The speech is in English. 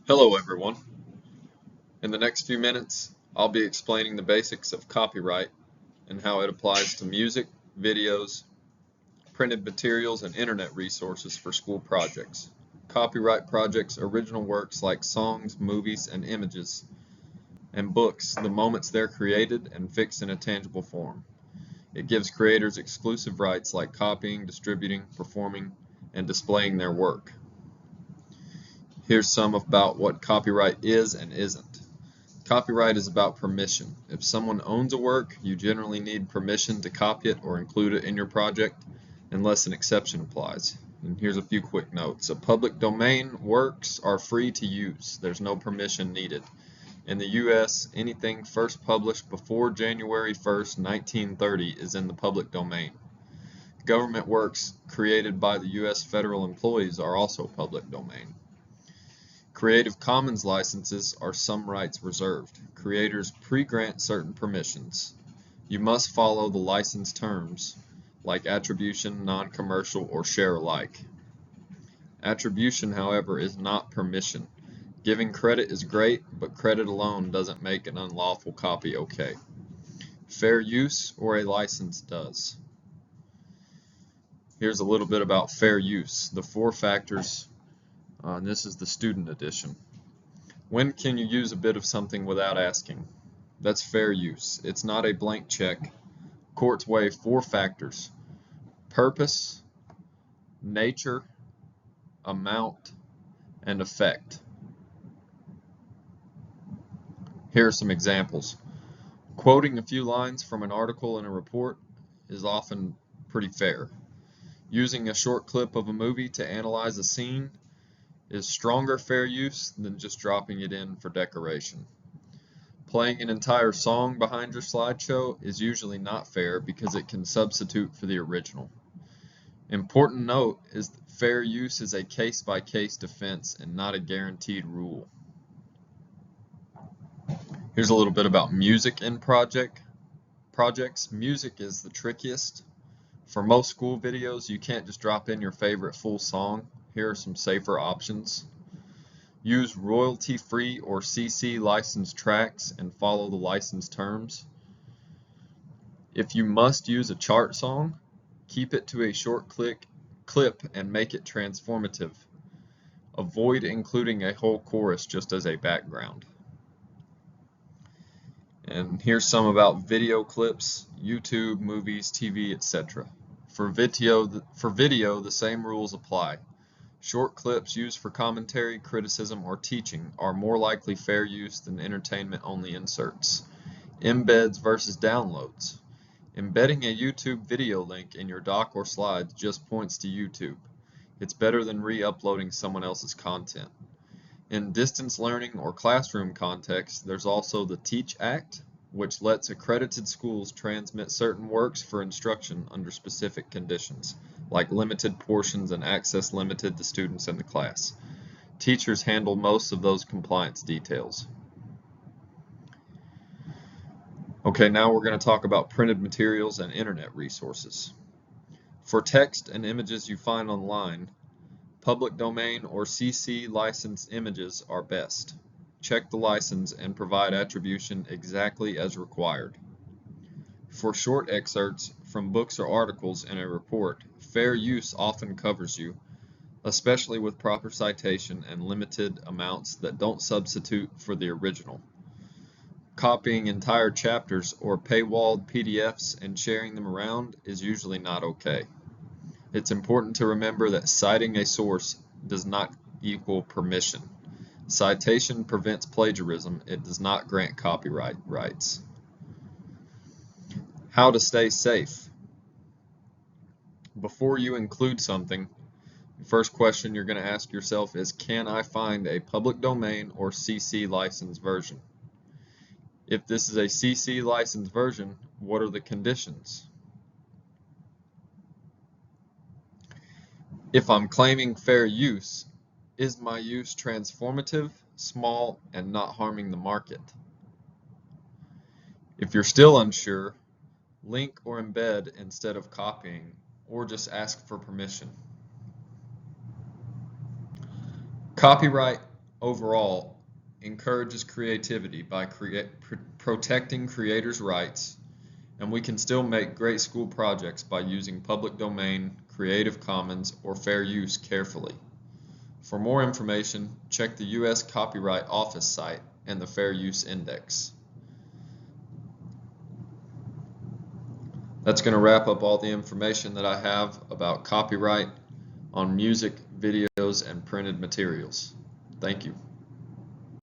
Hello everyone. In the next few minutes, I'll be explaining the basics of copyright and how it applies to music, videos, printed materials, and internet resources for school projects. Copyright projects original works like songs, movies, and images, and books the moments they're created and fixed in a tangible form. It gives creators exclusive rights like copying, distributing, performing, and displaying their work. Here's some about what copyright is and isn't. Copyright is about permission. If someone owns a work, you generally need permission to copy it or include it in your project, unless an exception applies. And here's a few quick notes. A public domain works are free to use. There's no permission needed. In the U.S., anything first published before January 1st, 1930 is in the public domain. Government works created by the U.S. federal employees are also public domain. Creative Commons licenses are some rights reserved. Creators pre-grant certain permissions. You must follow the license terms, like attribution, non-commercial, or share alike. Attribution, however, is not permission. Giving credit is great, but credit alone doesn't make an unlawful copy okay. Fair use or a license does. Here's a little bit about fair use. The 4 factors, and this is the student edition. When can you use a bit of something without asking? That's fair use. It's not a blank check. Courts weigh 4 factors: purpose, nature, amount, and effect. Here are some examples. Quoting a few lines from an article in a report is often pretty fair. Using a short clip of a movie to analyze a scene is stronger fair use than just dropping it in for decoration. Playing an entire song behind your slideshow is usually not fair because it can substitute for the original. Important note is that fair use is a case-by-case defense and not a guaranteed rule. Here's a little bit about music in projects. Music is the trickiest. For most school videos, you can't just drop in your favorite full song. Here are some safer options. Use royalty-free or CC licensed tracks and follow the license terms. If you must use a chart song, keep it to a short clip and make it transformative. Avoid including a whole chorus just as a background. And here's some about video clips, YouTube, movies, TV, etc. For video, the same rules apply. Short clips used for commentary, criticism, or teaching are more likely fair use than entertainment-only inserts. Embeds versus downloads. Embedding a YouTube video link in your doc or slides just points to YouTube. It's better than re-uploading someone else's content. In distance learning or classroom context, there's also the TEACH Act, which lets accredited schools transmit certain works for instruction under specific conditions, like limited portions and access limited to students in the class. Teachers handle most of those compliance details. Okay, now we're going to talk about printed materials and internet resources. For text and images you find online, public domain or CC licensed images are best. Check the license and provide attribution exactly as required. For short excerpts from books or articles in a report, fair use often covers you, especially with proper citation and limited amounts that don't substitute for the original. Copying entire chapters or paywalled PDFs and sharing them around is usually not okay. It's important to remember that citing a source does not equal permission. Citation prevents plagiarism. It does not grant copyright rights. How to stay safe. Before you include something, the first question you're going to ask yourself is, can I find a public domain or CC licensed version? If this is a CC licensed version, what are the conditions? If I'm claiming fair use, is my use transformative, small, and not harming the market? If you're still unsure, link or embed instead of copying, or just ask for permission. Copyright overall encourages creativity by protecting creators' rights, and we can still make great school projects by using public domain, Creative Commons, or fair use carefully. For more information, check the U.S. Copyright Office site and the Fair Use Index. That's going to wrap up all the information that I have about copyright on music, videos, and printed materials. Thank you.